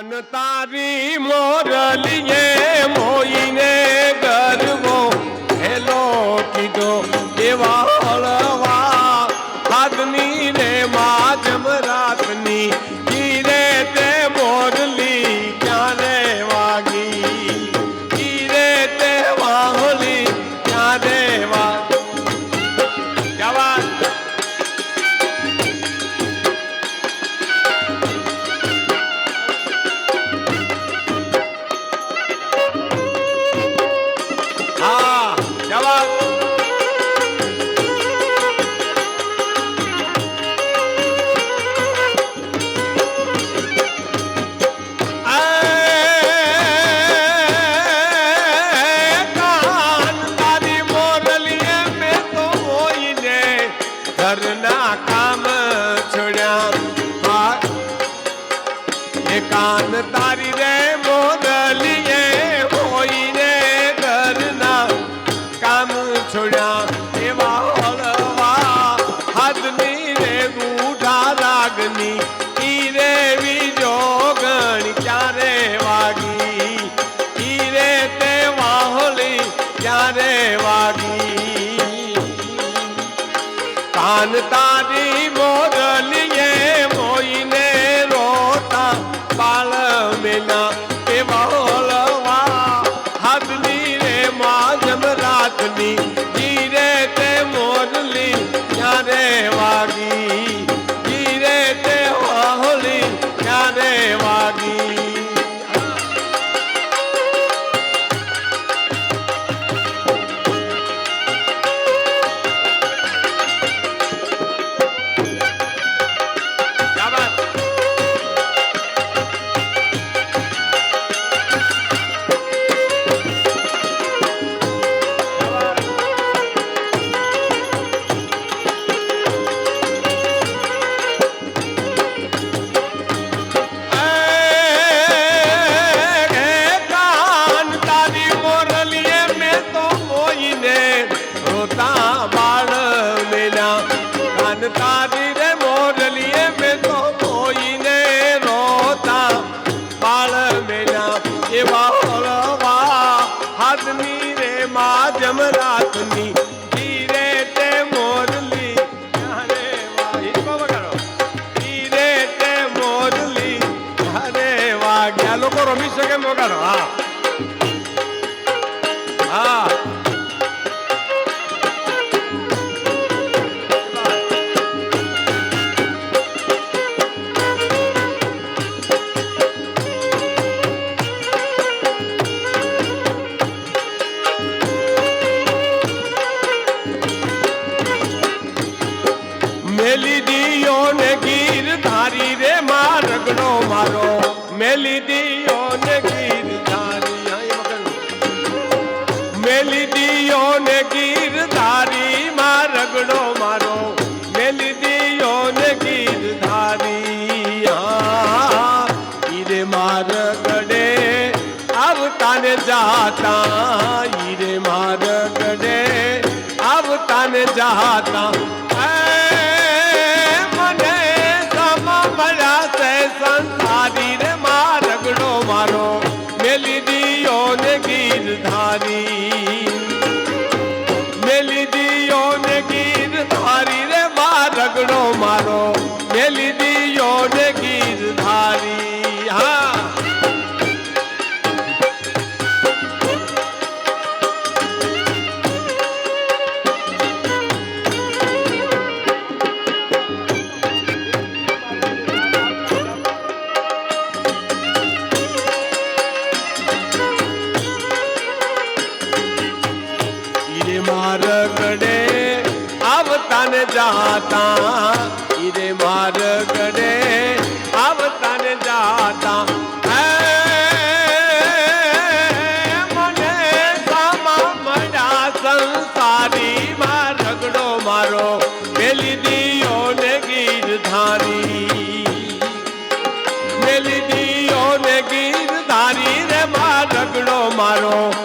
કાન તારી મોરલીએ મોઈને ગરબો હેલો કીધો એવા હળવા હાથની રે માજમ રાતની કીરે તે મોરલી ક્યારે વાગી કીરે તે વાહલી ક્યારે વાગી જવા ઘરના કામ છોડ્યા કાન તારી રે મોરલીએ હોઈને ઘરના કામ છોડ્યા એવા હળવા હાથની રે ગૂઢા રાગની ઈ રે વિજોગણ ક્યારે વાગી ઈ રે તે વાહલી ક્યારે વાગી કાન તારી મોરલીએ મોઈને રોતા બાળ મેના એવા હળવા હાથની રે માજમ રાતની જીરે તે મોરલી ક્યારે વાગી જીરે તે વાહલી ક્યારે વાગી તારી રે મોરલીએ મેં તો મોઈને રોતા બાળ મેના એવા હળવા હાથની રે માજમ રાતની ધીરે તે મોરલી ક્યારે વાગી વગાડો ધીરે તે મોરલી ક્યારે વાગ્યા લોકો રમી શકે વગાડો હા હા મેલી દિયો ને ગીર ધારી રે માં રગડો મારો મેલી દિયો ને ગીર ધારી મેલી દિયો ને ગીર ધારી માં રગડો મારો મેલી દિયો ને ગીર ધારી ઈરે માર ગડે આવતા ને જાતા ઈરે માર ગડે આવતા ને જાતા સંસારી રે માં રગડો મારો મેલી દિયો ને ગીર ધારી મેલી દિયો ને ગીર ધારી રે માં રગડો મારો મેલી દિયો ને ગીર ધારી હા मार गड़े आवता ने जाता इरे मार गड़े आवता ने जाता मने सामा मड़ा संसारी मार रगड़ो मारो मेली दियो ने गीर धारी मेली दियो ने गीर धारी रे मार रगड़ो मारो